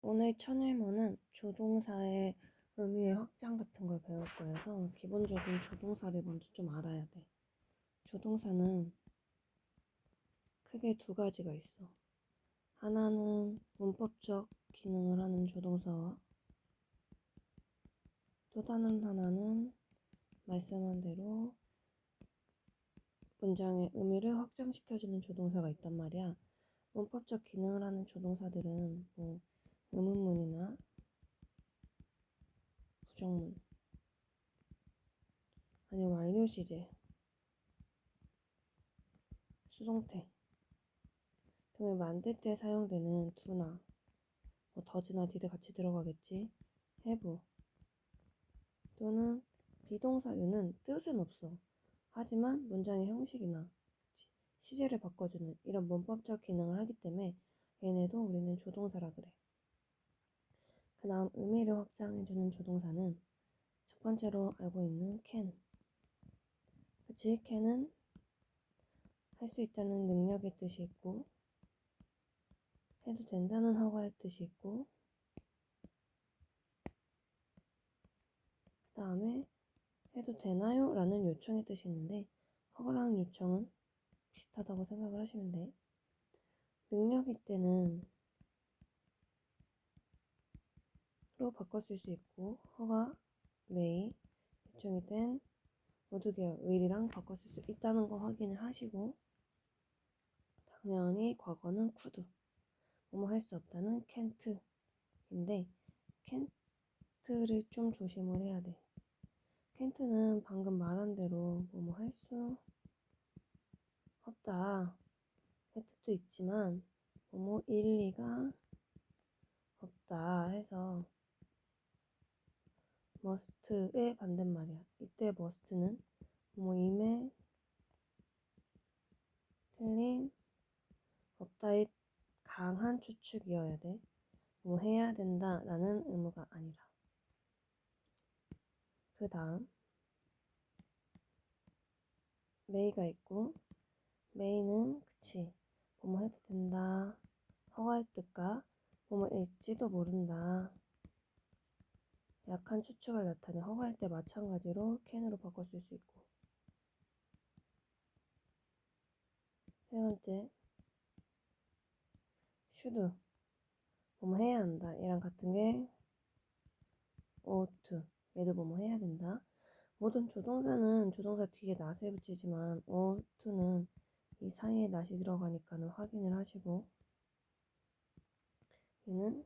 오늘 첫 일문은 조동사의 의미의 확장 같은 걸 배울 거여서 기본적인 조동사를 먼저 좀 알아야 돼. 조동사는 크게 두 가지가 있어. 하나는 문법적 기능을 하는 조동사와 또 다른 하나는 말씀한 대로 문장의 의미를 확장시켜주는 조동사가 있단 말이야. 문법적 기능을 하는 조동사들은 뭐 의문문이나 부정문 아니면 완료시제, 수동태 등을 만들 때 사용되는 do나 뭐 does나 did 같이 들어가겠지. have 또는 비동사류는 뜻은 없어. 하지만 문장의 형식이나 시제를 바꿔주는 이런 문법적 기능을 하기 때문에 얘네도 우리는 조동사라 그래. 그 다음 의미를 확장해주는 조동사는 첫 번째로 알고 있는 can. 그치? can은 할 수 있다는 능력의 뜻이 있고 해도 된다는 허가의 뜻이 있고 그 다음에 해도 되나요? 라는 요청의 뜻이 있는데 허가랑 요청은 비슷하다고 생각을 하시면 돼. 능력일 때는 로 바꿨을 수 있고 허가, may, 요청일 땐 모두 계열, will이랑 바꿨을 수 있다는 거 확인을 하시고 당연히 과거는 could, 뭐뭐 할 수 없다는 can't인데 can't를 좀 조심을 해야 돼. can't는 방금 말한 대로 뭐뭐 할 수 없다 의 뜻도 있지만 뭐뭐 일리가 없다 해서 must의 반대말이야. 이때 must는 뭐임에 틀림 없다의 강한 추측이어야 돼. 뭐 해야 된다 라는 의무가 아니라. 그 다음 may가 있고 may는 그치 뭐뭐 해도 된다 허가의 뜻과 뭐뭐일지도 모른다 약한 추측을 나타내 허가할 때 마찬가지로 can으로 바꿨을 수 있고. 세 번째 should 뭐뭐 해야 한다 얘랑 같은 게 ought 얘도 뭐뭐 해야 된다. 모든 조동사는 조동사 뒤에 not을 붙이지만 ouught는 이 사이에 not이 들어가니까는 확인을 하시고 얘는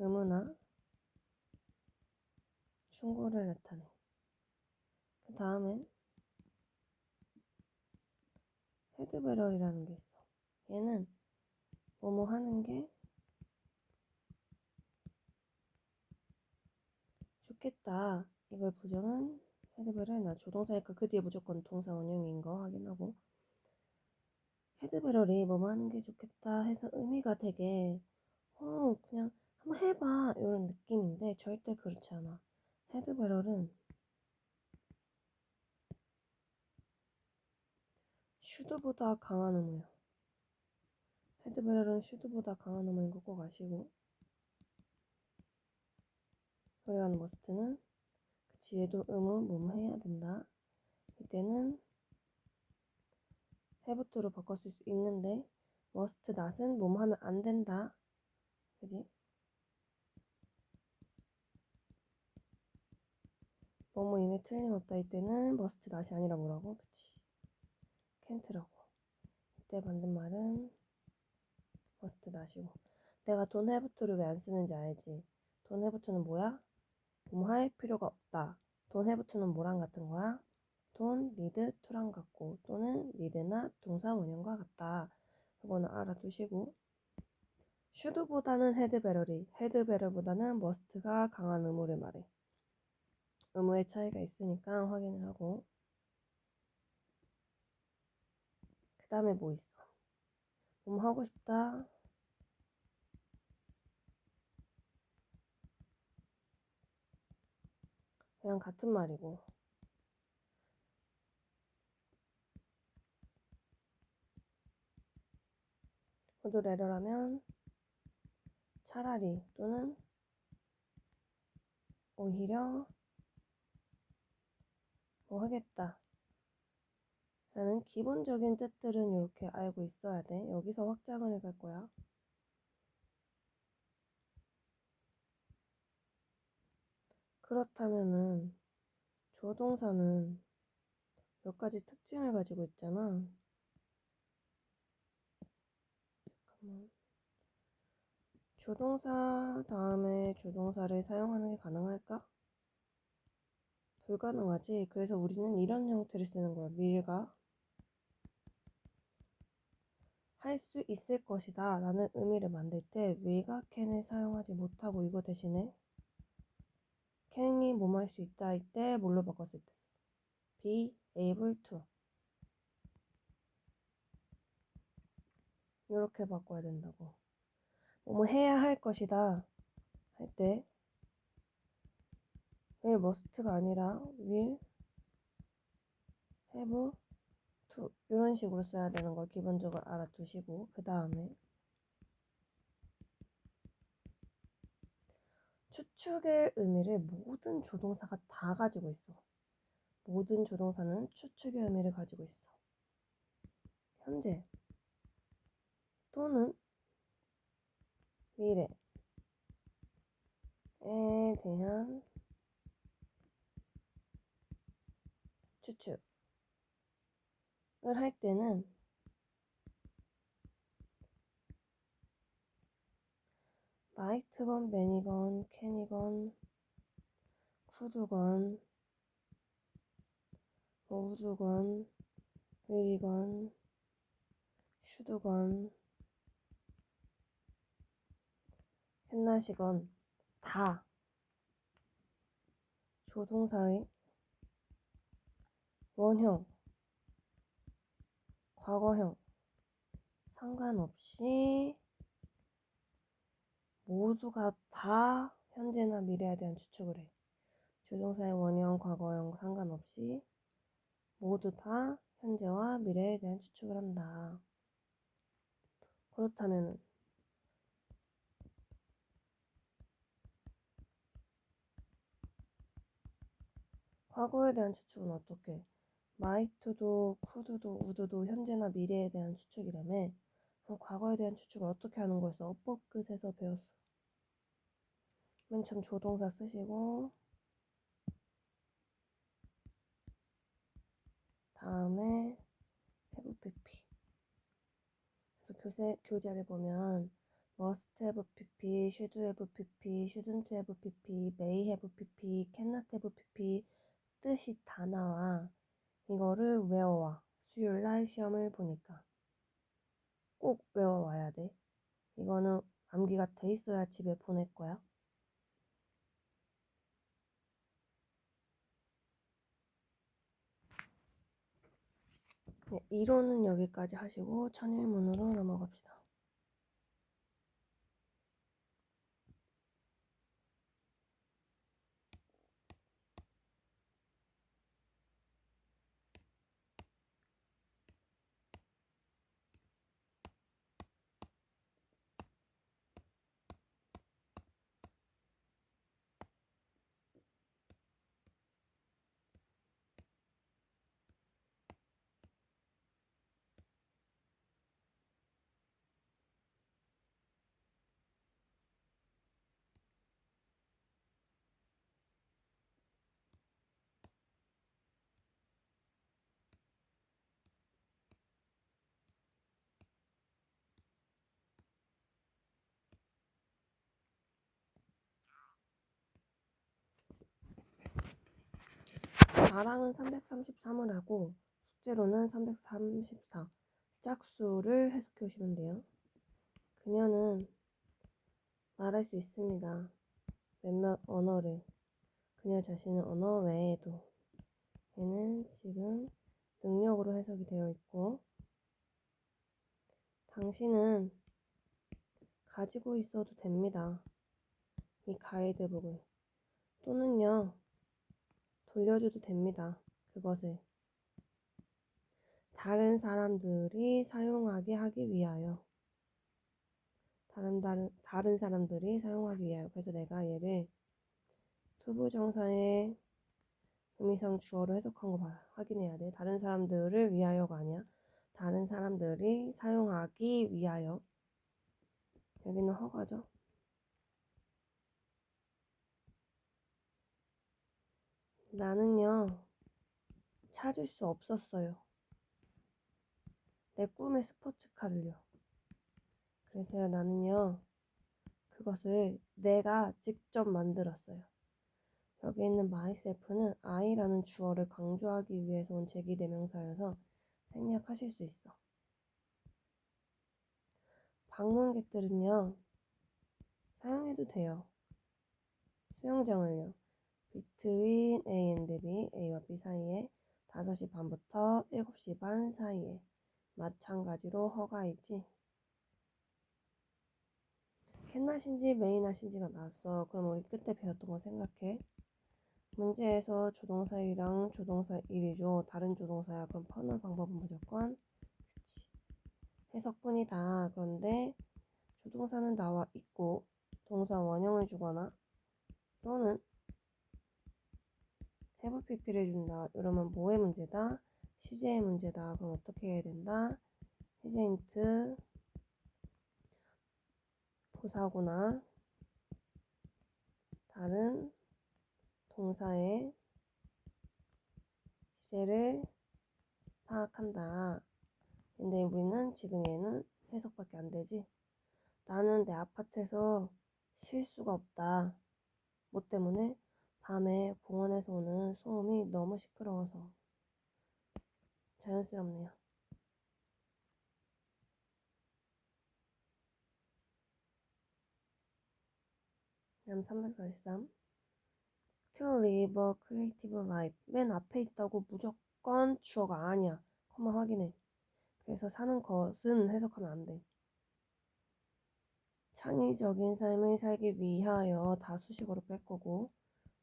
의무나 충고를 나타내. 그 다음엔 헤드베럴이라는 게 있어. 얘는 뭐뭐 하는 게 좋겠다 이걸 부정은 헤드베럴 나 조동사니까 그 뒤에 무조건 동사 원형인 거 확인하고 헤드베럴이 뭐뭐 하는 게 좋겠다 해서 의미가 되게 그냥 한번 해봐 이런 느낌인데 절대 그렇지 않아. 헤드베럴은 should보다 강한 의무야. 헤드베럴은 should보다 강한 의무인 거 꼭 아시고 우리가 하는 must는 그치 얘도 의무 뭐뭐 해야 된다. 이때는 have토로 바꿨을 수 있는데 must not은 뭐뭐 하면 안 된다. 그지? 뭐뭐 이미 틀림없다 이때는 must not이 아니라 뭐라고? 그치 can't라고. 이때 반대말은 must not이고. 내가 don't have to를 왜 안 쓰는지 알지? don't have to는 뭐야? 뭐뭐 할 필요가 없다. don't have to는 뭐랑 같은 거야? don't need to랑 같고 또는 need나 동사 원형과 같다. 이거는 알아두시고 should보다는 헤드베럴이 헤드베럴보다는 must가 강한 의무를 말해. 의무의 차이가 있으니까 확인을 하고 그 다음에 뭐 있어? 뭐뭐 하고 싶다. 그냥 같은 말이고 모두 에러라면 차라리 또는 오히려 뭐 하겠다 라는 기본적인 뜻들은 이렇게 알고 있어야 돼. 여기서 확장을 해갈 거야. 그렇다면은 조동사는 몇 가지 특징을 가지고 있잖아. 잠깐만. 조동사 다음에 조동사를 사용하는 게 가능할까? 불가능하지. 그래서 우리는 이런 형태를 쓰는 거야. will가 할 수 있을 것이다 라는 의미를 만들 때 will과 can을 사용하지 못하고 이거 대신에 can이 뭐 할 수 있다 할 때 뭘로 바꿨을 때 be able to 이렇게 바꿔야 된다고. 뭐 해야 할 것이다 할 때 will must가 아니라 will have to 이런 식으로 써야 되는 걸 기본적으로 알아두시고 그 다음에 추측의 의미를 모든 조동사가 다 가지고 있어. 모든 조동사는 추측의 의미를 가지고 있어. 현재 또는 미래에 대한 추측을 할 때는 might건 man이건 can이건 could건 would건 will이건 should건 cannot이건 다 조동사의 원형, 과거형 상관없이 모두가 다 현재나 미래에 대한 추측을 해. 조동사의 원형, 과거형 상관없이 모두 다 현재와 미래에 대한 추측을 한다. 그렇다면 과거에 대한 추측은 어떻게? might도, could도, would도 현재나 미래에 대한 추측이라며. 그럼 과거에 대한 추측을 어떻게 하는 거였어? 어법 끝에서 배웠어. 맨 처음 조동사 쓰시고 다음에 have pp. 그래서 교재를 보면 must have pp, should have pp, shouldn't have pp, may have pp, cannot have pp 뜻이 다 나와. 이거를 외워와. 수요일날 시험을 보니까 꼭 외워와야 돼. 이거는 암기가 돼 있어야 집에 보낼 거야. 네, 이론은 여기까지 하시고 천일문으로 넘어갑시다. 나랑은 333을 하고 숙제로는 334 짝수를 해석해 오시면 돼요. 그녀는 말할 수 있습니다. 몇몇 언어를. 그녀 자신의 언어 외에도. 얘는 지금 능력으로 해석이 되어 있고 당신은 가지고 있어도 됩니다. 이 가이드북을. 또는요. 돌려줘도 됩니다. 그것을. 다른 사람들이 사용하게 하기 위하여. 다른 사람들이 사용하기 위하여. 그래서 내가 얘를 투부정사의 의미상 주어로 해석한 거 확인해야 돼. 다른 사람들을 위하여가 아니야. 다른 사람들이 사용하기 위하여. 여기는 허가죠. 나는요, 찾을 수 없었어요. 내 꿈의 스포츠카를요. 그래서 나는요, 그것을 내가 직접 만들었어요. 여기 있는 myself는 I라는 주어를 강조하기 위해서 온 제기대명사여서 생략하실 수 있어. 방문객들은요, 사용해도 돼요. 수영장을요. Between A and B, A와 B 사이에 5시 반부터 7시 반 사이에 마찬가지로 허가이지. 캔낫인지 메이낫인지가 나왔어. 그럼 우리 그때 배웠던 거 생각해. 문제에서 조동사 1이랑 조동사 1이죠. 다른 조동사야. 그럼 퍼널 방법은 무조건 그치. 해석뿐이다. 그런데 조동사는 나와 있고 동사 원형을 주거나 또는 have pp를 준다. 이러면 뭐의 문제다? 시제의 문제다. 그럼 어떻게 해야 된다? 시제 힌트 부사구나 다른 동사의 시제를 파악한다. 근데 우리는 지금 얘는 해석밖에 안 되지. 나는 내 아파트에서 쉴 수가 없다. 뭐 때문에? 밤에 공원에서 오는 소음이 너무 시끄러워서. 자연스럽네요. 다음 343. To live a creative life. 맨 앞에 있다고 무조건 주어가 아니야. 컴마 확인해. 그래서 사는 것은 해석하면 안 돼. 창의적인 삶을 살기 위하여 다 수식어로 뺄 거고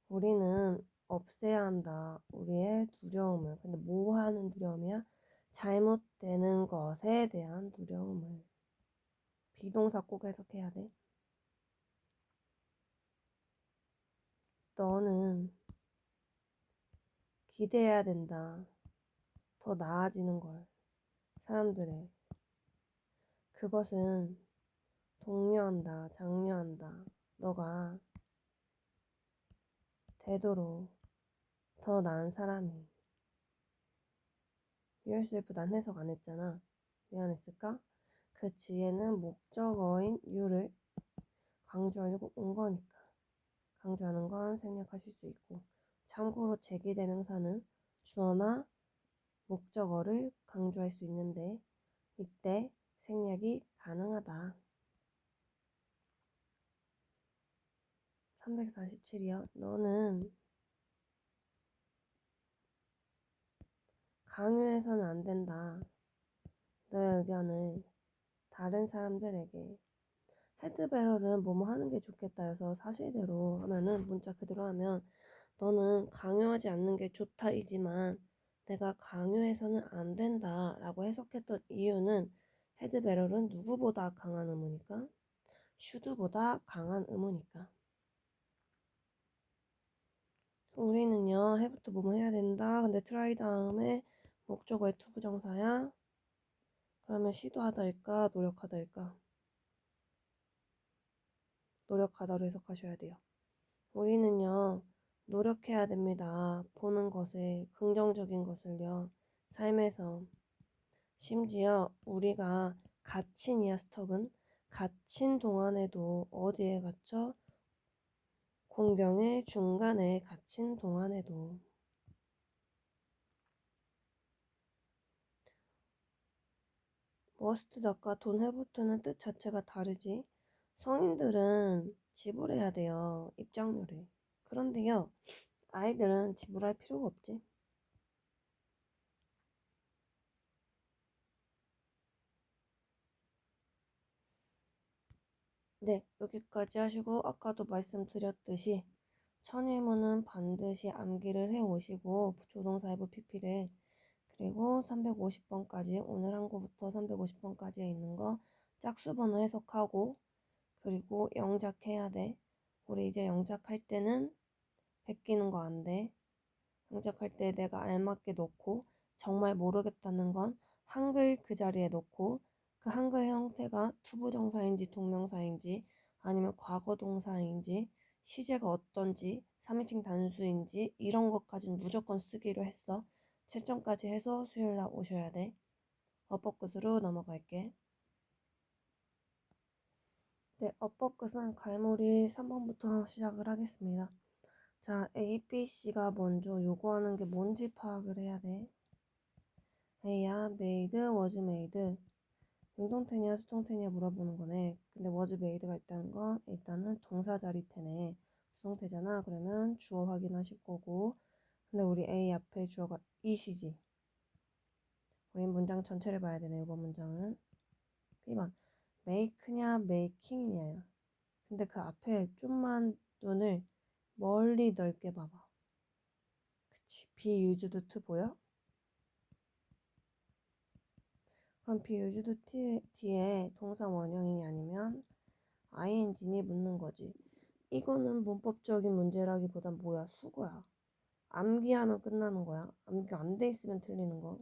우리는 없애야 한다. 우리의 두려움을. 근데 뭐 하는 두려움이야? 잘못되는 것에 대한 두려움을. 비동사 꼭 해석해야 돼. 너는 기대해야 된다. 더 나아지는 걸. 사람들의. 그것은 독려한다. 장려한다. 너가 되도록 더 나은 사람이. yourself 난 해석 안 했잖아. 왜 안 했을까? 그 지혜는 목적어인 you를 강조하려고 온 거니까. 강조하는 건 생략하실 수 있고. 참고로 제기대명사는 주어나 목적어를 강조할 수 있는데 이때 생략이 가능하다. 347이요. 너는 강요해서는 안 된다. 너의 의견을 다른 사람들에게. 헤드베럴은 뭐뭐 하는 게 좋겠다 해서 사실대로 하면은 문자 그대로 하면 너는 강요하지 않는 게 좋다이지만 내가 강요해서는 안 된다 라고 해석했던 이유는 헤드베럴은 누구보다 강한 의무니까 슈드보다 강한 의무니까 우리는요 해부터 뭐뭐 해야 된다 근데 트라이 다음에 목적어의 투부정사야 그러면 시도하다일까 노력하다일까 노력하다로 해석하셔야 돼요. 우리는요 노력해야 됩니다. 보는 것에 긍정적인 것을요 삶에서 심지어 우리가 갇힌이야 스톡은 갇힌 동안에도 어디에 갇혀? 공경의 중간에 갇힌 동안에도 머스트닷과 돈 해부터는 뜻 자체가 다르지 성인들은 지불해야 돼요 입장료를 그런데요 아이들은 지불할 필요가 없지 네 여기까지 하시고 아까도 말씀드렸듯이 천일문은 반드시 암기를 해 오시고 조동사 have pp를 그리고 350번까지 오늘 한 거부터 350번까지에 있는 거 짝수 번호 해석하고 그리고 영작해야 돼. 우리 이제 영작할 때는 베끼는 거 안 돼. 영작할 때 내가 알맞게 넣고 정말 모르겠다는 건 한글 그 자리에 넣고 그 한글의 형태가 투부정사인지 동명사인지 아니면 과거 동사인지 시제가 어떤지 3인칭 단수인지 이런 것까지는 무조건 쓰기로 했어. 채점까지 해서 수요일날 오셔야 돼. 어법끝으로 넘어갈게. 네, 어법끝은 갈무리 3번부터 시작을 하겠습니다. 자, A, B, C가 먼저 요구하는 게 뭔지 파악을 해야 돼. A야, made, was made. 능동태냐 수동태냐 물어보는 거네. 근데 was made가 있다는 건 일단은 동사 자리태네. 수동태잖아. 그러면 주어 확인하실 거고. 근데 우리 A 앞에 주어가 it이지. 우린 문장 전체를 봐야 되네. 이번 문장은. B번 make냐 making이냐야. 근데 그 앞에 좀만 눈을 멀리 넓게 봐봐. 그치. be used to 보여? 그럼 be used 뒤에 동사 원형이 아니면 ing니 묻는 거지. 이거는 문법적인 문제라기보단 뭐야? 수거야. 암기하면 끝나는 거야. 암기 안 돼 있으면 틀리는 거.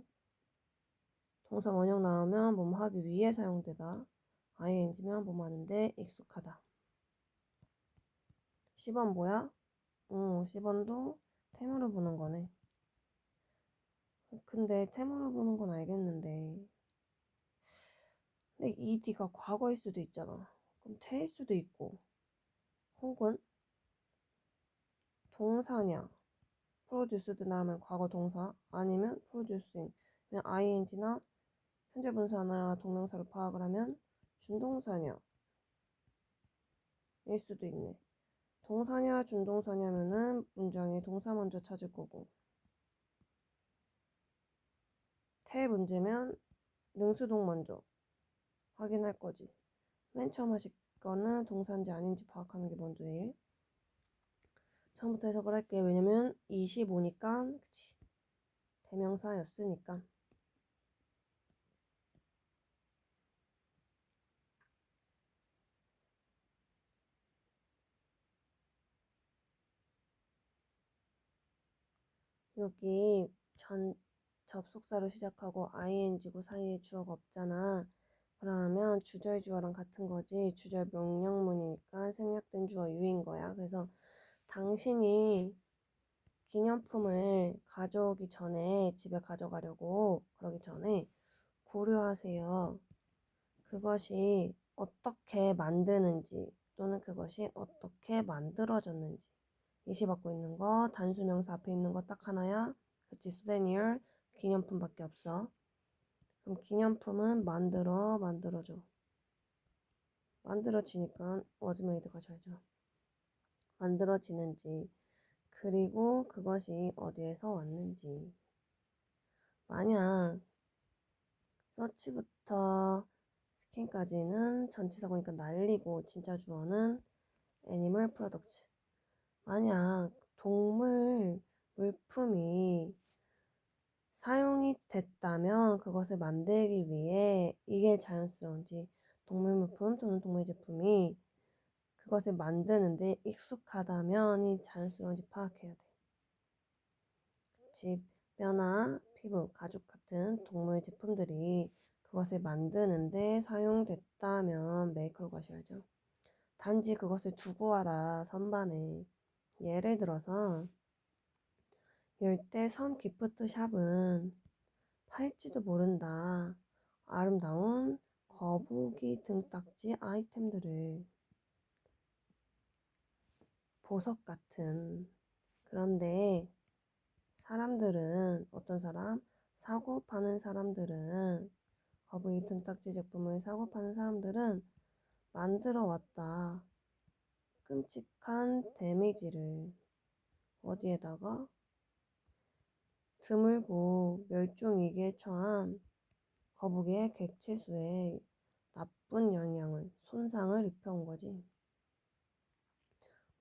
동사 원형 나오면 뭐뭐 하기 위해 사용되다. ing면 뭐뭐 하는데 익숙하다. 10번 뭐야? 10번도 템으로 보는 거네. 근데 템으로 보는 건 알겠는데. 근데 ed가 과거일 수도 있잖아. 그럼 태일 수도 있고. 혹은 동사냐. produced 나오면 과거 동사 아니면 producing. 그냥 ing나 현재 분사나 동명사로 파악을 하면 준동사냐 일 수도 있네. 동사냐 준동사냐면은 문장에 동사 먼저 찾을 거고 태 문제면 능수동 먼저 확인할 거지. 맨 처음 하실 거는 동사인지 아닌지 파악하는 게 먼저 일. 처음부터 해석을 할게. 왜냐면 25니까 그치 대명사였으니까. 여기 전 접속사로 시작하고 ing고 사이에 주어가 없잖아. 그러면 주절 주어랑 같은 거지. 주절 명령문이니까 생략된 주어 유인 거야. 그래서 당신이 기념품을 가져오기 전에 집에 가져가려고 그러기 전에 고려하세요. 그것이 어떻게 만드는지 또는 그것이 어떻게 만들어졌는지. 예시받고 있는 거 단수명사 앞에 있는 거 딱 하나야. 그치 souvenir 기념품밖에 없어. 그럼 기념품은 만들어져. 만들어지니까 was made가 잘죠. 만들어지는지 그리고 그것이 어디에서 왔는지. 만약 서치부터 스킨까지는 전치사고니까 날리고 진짜 주어는 애니멀 프로덕츠. 만약 동물 물품이 사용이 됐다면 그것을 만들기 위해 이게 자연스러운지 동물 물품 또는 동물 제품이 그것을 만드는데 익숙하다면 이 자연스러운지 파악해야 돼. 집, 뼈나 피부, 가죽 같은 동물 제품들이 그것을 만드는데 사용됐다면 메이커로 가셔야죠. 단지 그것을 두고 와라 선반에. 예를 들어서 열대 섬 기프트 샵은 팔지도 모른다. 아름다운 거북이 등딱지 아이템들을 보석 같은. 그런데 사람들은 어떤 사람? 사고 파는 사람들은 거북이 등딱지 제품을 사고 파는 사람들은 만들어 왔다. 끔찍한 데미지를 어디에다가 드물고 멸종위기에 처한 거북이의 객체수에 나쁜 영향을 손상을 입혀온 거지.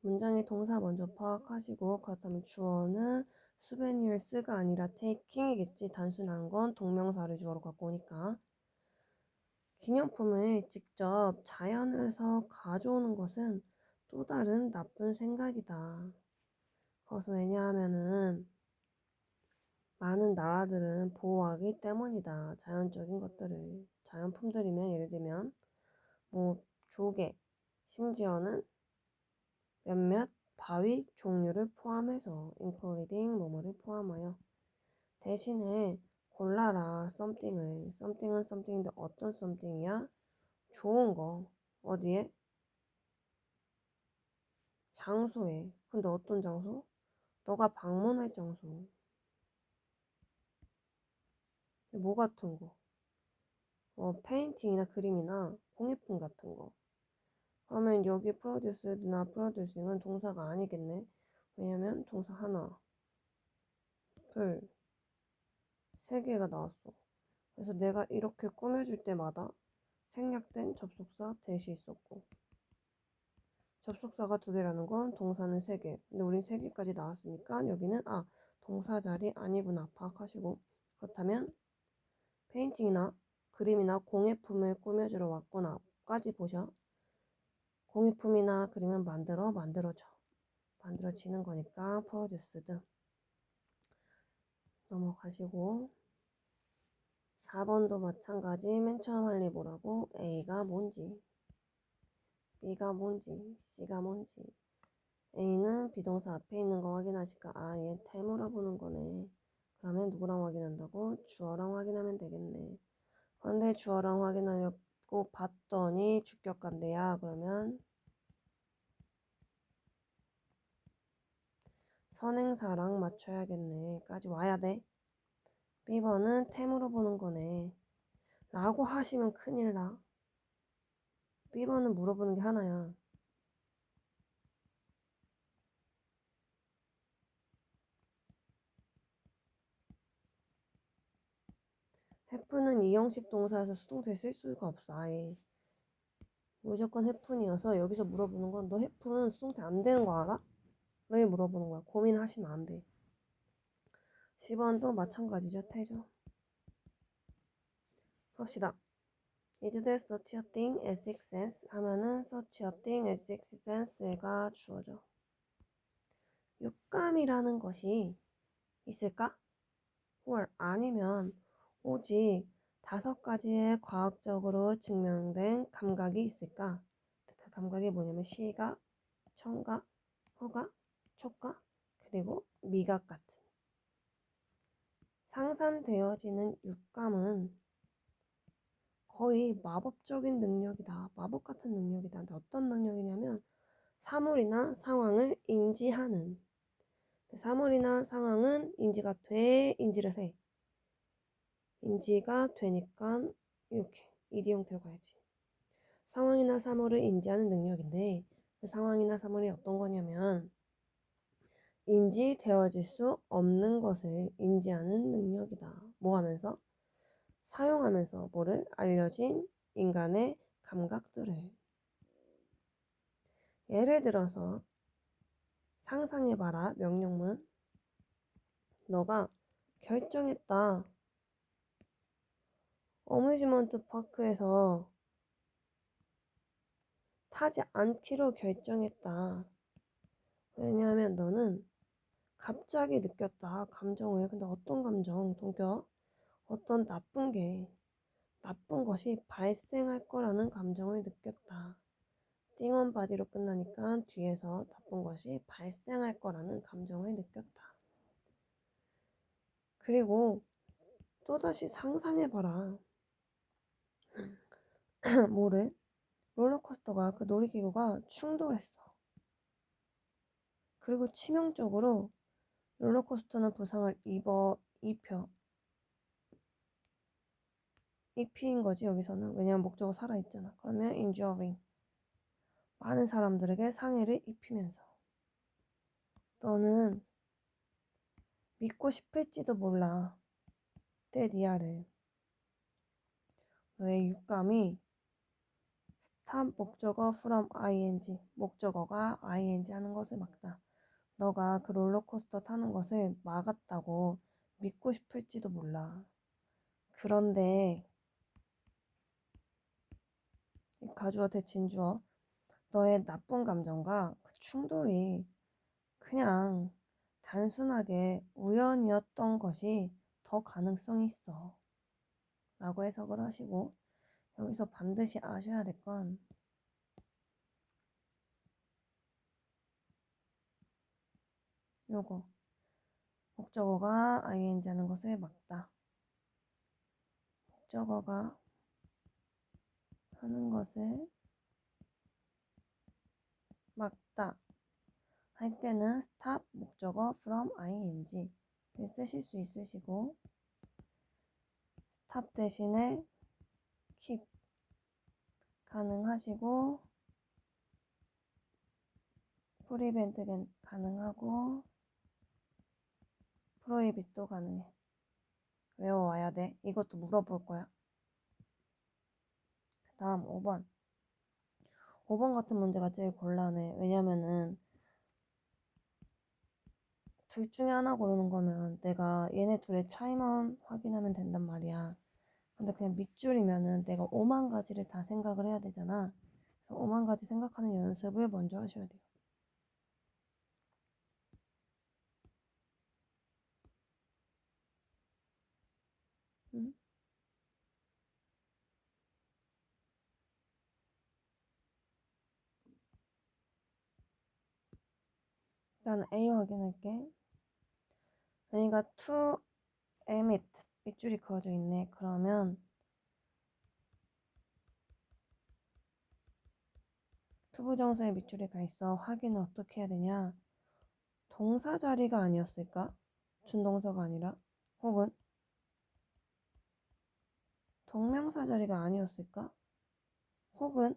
문장의 동사 먼저 파악하시고 그렇다면 주어는 souvenirs가 아니라 taking이겠지. 단순한 건 동명사를 주어로 갖고 오니까 기념품을 직접 자연에서 가져오는 것은 또 다른 나쁜 생각이다. 그것은 왜냐하면은 많은 나라들은 보호하기 때문이다. 자연적인 것들을. 자연품들이면 예를 들면 뭐 조개, 심지어는 몇몇 바위 종류를 포함해서 including 뭐뭐를 포함하여 대신에 골라라 something은 something인데 어떤 something이야? 좋은 거 어디에? 장소에. 근데 어떤 장소? 너가 방문할 장소. 뭐 같은 거? 페인팅이나 그림이나 공예품 같은 거. 그러면 여기 produced나 producing은 동사가 아니겠네. 왜냐면 동사 하나, 둘, 세 개가 나왔어. 그래서 내가 이렇게 꾸며줄 때마다 생략된 접속사 대시 있었고, 접속사가 두 개라는 건 동사는 세 개. 근데 우린 세 개까지 나왔으니까 여기는 동사 자리 아니구나 파악하시고, 그렇다면 페인팅이나 그림이나 공예품을 꾸며주러 왔구나까지 보셔. 공예품이나 그림은 만들어지는 거니까 produced. 넘어가시고 4번도 마찬가지. 맨 처음 할 일 뭐라고? A가 뭔지, B가 뭔지, C가 뭔지. A는 비동사 앞에 있는 거 확인하실까? 얘 템으로 보는 거네. 그러면 누구랑 확인한다고? 주어랑 확인하면 되겠네. 그런데 주어랑 확인하려고 봤더니 주격관대야. 그러면 선행사랑 맞춰야겠네. 까지 와야 돼. B번은 템으로 보는 거네. 라고 하시면 큰일 나. B번은 물어보는 게 하나야. have는 이형식 동사에서 수동태 쓸 수가 없어. 아예. 무조건 have이어서 여기서 물어보는 건 너 have는 수동태 안 되는 거 알아? 왜 물어보는 거야? 고민하시면 안 돼. 10번도 마찬가지죠. 태죠. 합시다. Is there such a thing as sixth sense? 하면은 such a thing as sixth sense가 주어져. 육감이라는 것이 있을까? 헐, 아니면 오직 5가지의 과학적으로 증명된 감각이 있을까? 그 감각이 뭐냐면 시각, 청각, 후각, 촉각, 그리고 미각 같은 상산되어지는 육감은 거의 마법적인 능력이다. 마법 같은 능력이다. 근데 어떤 능력이냐면 사물이나 상황을 인지하는. 사물이나 상황은 인지가 돼, 인지를 해. 인지가 되니까 이렇게 이디 형태로 가야지. 상황이나 사물을 인지하는 능력인데 그 상황이나 사물이 어떤 거냐면 인지되어질 수 없는 것을 인지하는 능력이다. 뭐 하면서? 사용하면서 뭐를? 알려진 인간의 감각들을. 예를 들어서 상상해봐라. 명령문. 너가 결정했다. 어뮤즈먼트 파크에서 타지 않기로 결정했다. 왜냐하면 너는 갑자기 느꼈다. 감정을. 근데 어떤 감정? 동격? 어떤 나쁜 것이 발생할 거라는 감정을 느꼈다. 띵온 바디로 끝나니까 뒤에서 나쁜 것이 발생할 거라는 감정을 느꼈다. 그리고 또다시 상상해봐라. 뭐를? 롤러코스터가 그 놀이기구가 충돌했어. 그리고 치명적으로 롤러코스터는 부상을 입힌 거지 여기서는. 왜냐면 목적어 살아있잖아. 그러면 injuring. 많은 사람들에게 상해를 입히면서 너는 믿고 싶을지도 몰라. 때리아를. 너의 육감이 stop 목적어 from ing. 목적어가 ing 하는 것을 막다. 너가 그 롤러코스터 타는 것을 막았다고 믿고 싶을지도 몰라. 그런데 가주어 대 진주어. 너의 나쁜 감정과 그 충돌이 그냥 단순하게 우연이었던 것이 더 가능성이 있어. 라고 해석을 하시고, 여기서 반드시 아셔야 될 건 요거. 목적어가 ing 하는 것에 맞다. 목적어가 하는 것에 맞다 할 때는 stop 목적어 from ing 쓰실 수 있으시고, stop 대신에 keep 가능하시고, prevent 가능하고, prohibit도 가능해. 외워와야 돼. 이것도 물어볼 거야. 그 다음 5번. 5번 같은 문제가 제일 곤란해. 왜냐면은 둘 중에 하나 고르는 거면 내가 얘네 둘의 차이만 확인하면 된단 말이야. 근데 그냥 밑줄이면은 내가 5만 가지를 다 생각을 해야 되잖아. 그래서 5만 가지 생각하는 연습을 먼저 하셔야 돼요. 응? 일단 A 확인할게. 여기가 to emit 밑줄이 그어져 있네. 그러면 투부정사에 밑줄이 가 있어. 확인을 어떻게 해야 되냐? 동사 자리가 아니었을까? 준동사가 아니라? 혹은 동명사 자리가 아니었을까? 혹은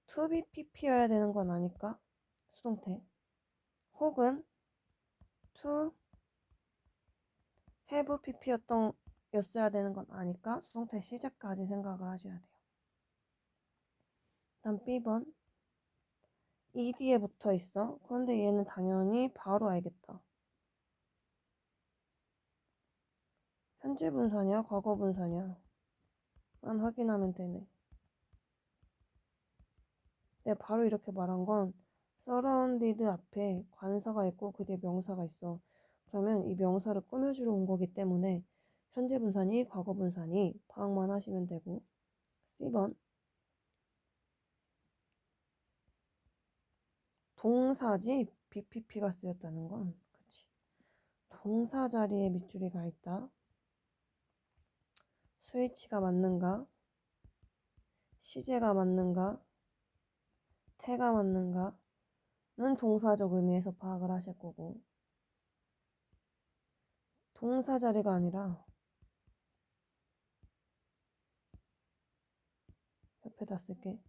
to be pp여야 되는 건 아닐까? 수동태. 혹은 to have pp였어야 되는 건 아닐까? 수동태 시작까지 생각을 하셔야 돼요. 다음 B번. ed에 붙어 있어. 그런데 얘는 당연히 바로 알겠다. 현재 분사냐, 과거 분사냐? 만 확인하면 되네. 내가 바로 이렇게 말한 건 surrounded 앞에 관사가 있고 그 뒤에 명사가 있어. 그러면 이 명사를 꾸며주러 온 거기 때문에 현재 분사니 과거 분사니 파악만 하시면 되고. C번. 동사지 BPP가 쓰였다는 건 그치. 동사 자리에 밑줄이 가 있다. 스위치가 맞는가? 시제가 맞는가? 태가 맞는가? 는 동사적 의미에서 파악을 하실 거고, 동사 자리가 아니라 옆에다 쓸게.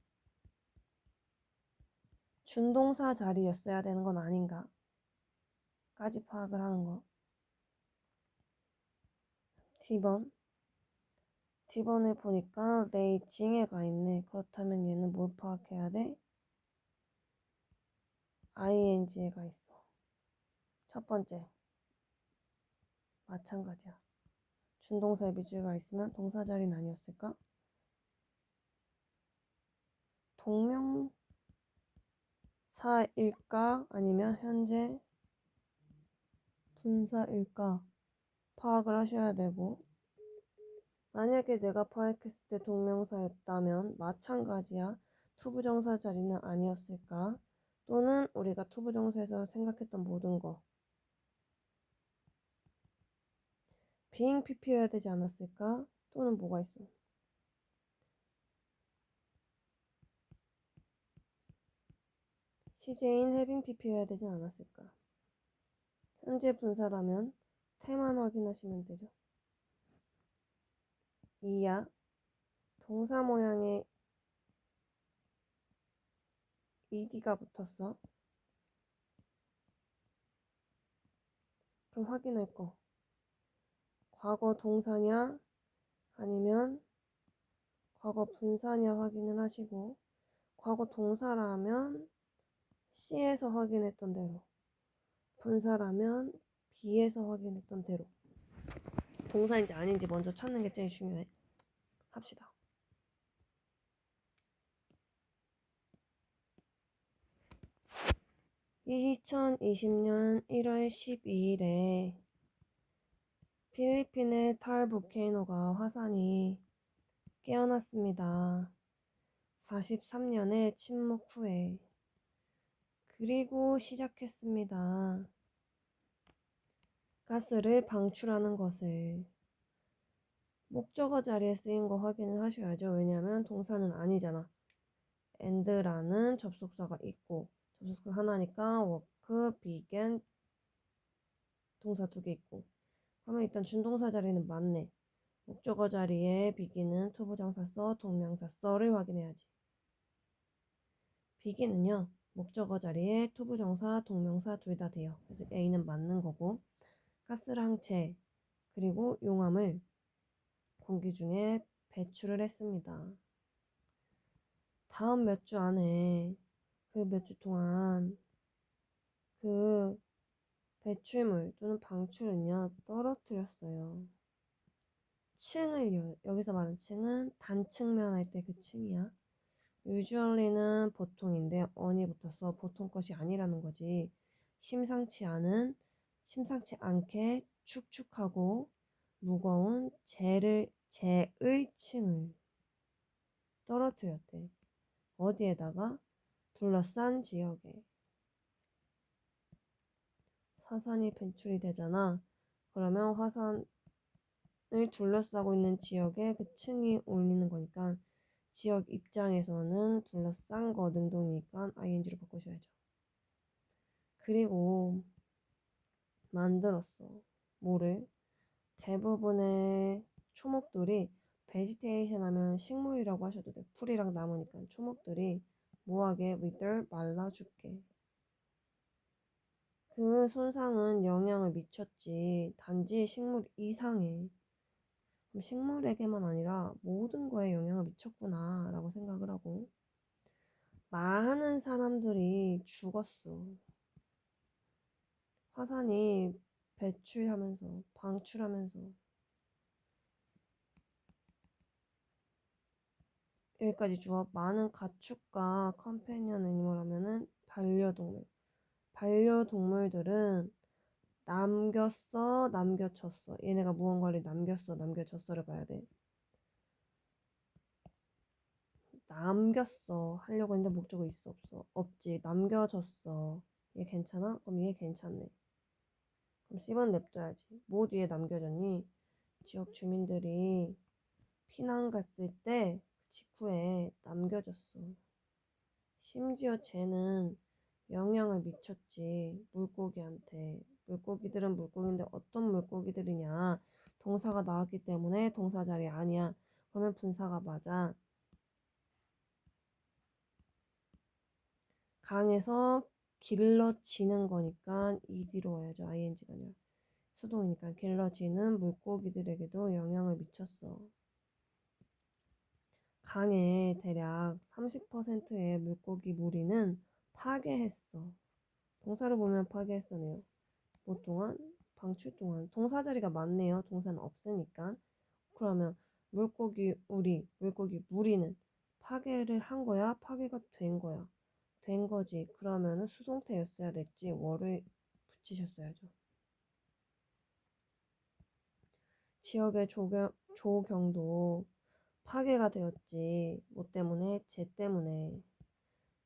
준동사 자리였어야 되는 건 아닌가? 까지 파악을 하는 거. D번. D번에 보니까 they 징에 가 있네. 그렇다면 얘는 뭘 파악해야 돼? ing에 가 있어. 첫 번째. 마찬가지야. 준동사에 밑줄가 있으면 동사 자리는 아니었을까? 동명사일까? 아니면 현재 분사일까? 파악을 하셔야 되고, 만약에 내가 파악했을 때 동명사였다면 마찬가지야. 투부정사 자리는 아니었을까? 또는 우리가 투부정사에서 생각했던 모든 거 being pp여야 되지 않았을까? 또는 뭐가 있어? CJ인 having pp여야 되지 않았을까? 현재 분사라면 태만 확인하시면 되죠. 2야. 동사 모양에 ed가 붙었어. 그럼 확인할 거. 과거 동사냐 아니면 과거 분사냐 확인을 하시고, 과거 동사라면 C에서 확인했던 대로, 분사라면 B에서 확인했던 대로 동사인지 아닌지 먼저 찾는 게 제일 중요해. 합시다. 2020년 1월 12일에 필리핀의 탈 볼케이노가 화산이 깨어났습니다. 43년의 침묵 후에. 그리고 시작했습니다. 가스를 방출하는 것을. 목적어 자리에 쓰인 거 확인을 하셔야죠. 왜냐하면 동사는 아니잖아. and라는 접속사가 있고 접속사 하나니까 work, began 동사 2개 있고 그러면 일단 준동사 자리는 맞네. 목적어 자리에 begin은 투부정사서, 동명사서를 확인해야지. begin은요. 목적어 자리에 투부정사, 동명사 둘 다 돼요. 그래서 A는 맞는 거고 가스랑체 그리고 용암을 공기 중에 배출을 했습니다. 다음 몇 주 안에 그 몇 주 동안 그 배출물 또는 방출은요 떨어뜨렸어요. 층을요. 여기서 말하는 층은 단층면 할 때 그 층이야. usually는 보통인데 on이 붙어서 보통 것이 아니라는 거지. 심상치 않게 축축하고 무거운 재의 층을 떨어뜨렸대. 어디에다가? 둘러싼 지역에. 화산이 배출이 되잖아. 그러면 화산을 둘러싸고 있는 지역에 그 층이 올리는 거니까 지역 입장에서는 둘러싼 거 능동이니까 ing로 바꾸셔야죠. 그리고 만들었어. 뭐를? 대부분의 초목들이 베지테이션 하면 식물이라고 하셔도 돼. 풀이랑 나무니까 초목들이 뭐하게 wither 말라 죽게. 그 손상은 영향을 미쳤지. 단지 식물 이상해. 그럼 식물에게만 아니라 모든 거에 영향을 미쳤구나 라고 생각을 하고 많은 사람들이 죽었어. 화산이 배출하면서 방출하면서 여기까지 주어. 많은 가축과 컴패니언 애니멀 하면은 반려동물들은 남겼어 남겨졌어. 얘네가 무언가를 남겼어 남겨졌어를 봐야 돼. 남겼어 하려고 했는데 목적어 있어 없어? 없지. 남겨졌어. 얘 괜찮아? 그럼 얘 괜찮네. 그럼 C번 냅둬야지. 뭐 뒤에 남겨졌니? 지역 주민들이 피난 갔을 때 직후에 남겨졌어. 심지어 쟤는 영향을 미쳤지. 물고기한테. 물고기들은 물고기인데 어떤 물고기들이냐. 동사가 나왔기 때문에 동사 자리 아니야. 그러면 분사가 맞아. 강에서 길러지는 거니까 ED로 와야죠. ING가 아니라. 수동이니까 길러지는 물고기들에게도 영향을 미쳤어. 강의 대략 30%의 물고기 무리는 파괴했어. 동사를 보면 파괴했어네요. 뭐 동안? 방출 동안. 동사 자리가 맞네요. 동사는 없으니까. 그러면 물고기 무리는 파괴를 한 거야? 파괴가 된 거야? 된 거지. 그러면은 수동태였어야 됐지. 월을 붙이셨어야죠. 지역의 조경도 파괴가 되었지. 뭐 때문에? 쟤 때문에.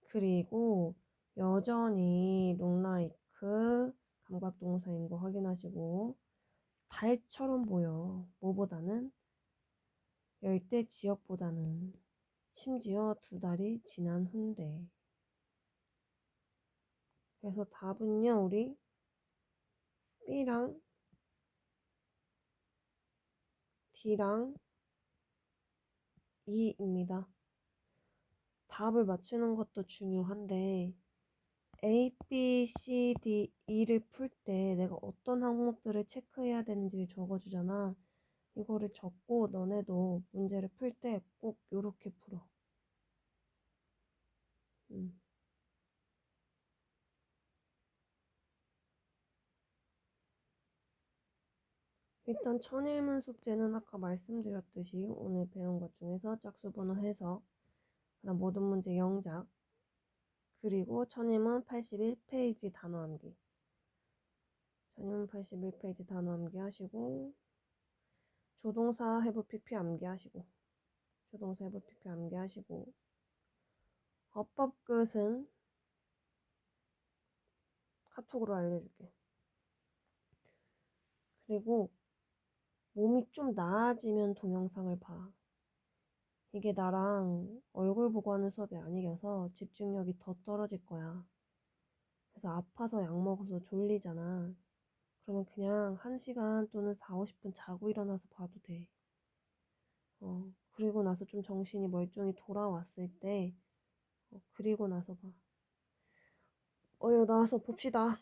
그리고 여전히 룩라이크 감각동사인 거 확인하시고 달처럼 보여. 뭐보다는? 열대 지역보다는. 심지어 2달이 지난 후인데. 그래서 답은요, 우리 B랑 D랑 E입니다. 답을 맞추는 것도 중요한데 A, B, C, D, E를 풀 때 내가 어떤 항목들을 체크해야 되는지를 적어주잖아. 이거를 적고 너네도 문제를 풀 때 꼭 이렇게 풀어. 일단 천일문 숙제는 아까 말씀드렸듯이 오늘 배운 것 중에서 짝수번호 해석, 그다음 모든 문제 영작, 그리고 천일문 81페이지 단어 암기. 천일문 81페이지 단어 암기 하시고, 조동사 해부 PP 암기 하시고, 조동사 해부 PP 암기 하시고, 어법 끝은 카톡으로 알려줄게. 그리고 몸이 좀 나아지면 동영상을 봐. 이게 나랑 얼굴 보고 하는 수업이 아니어서 집중력이 더 떨어질 거야. 그래서 아파서 약 먹어서 졸리잖아. 그러면 그냥 1시간 또는 4, 50분 자고 일어나서 봐도 돼. 그리고 나서 좀 정신이 멀쩡히 돌아왔을 때, 그리고 나서 봐. 나와서 봅시다.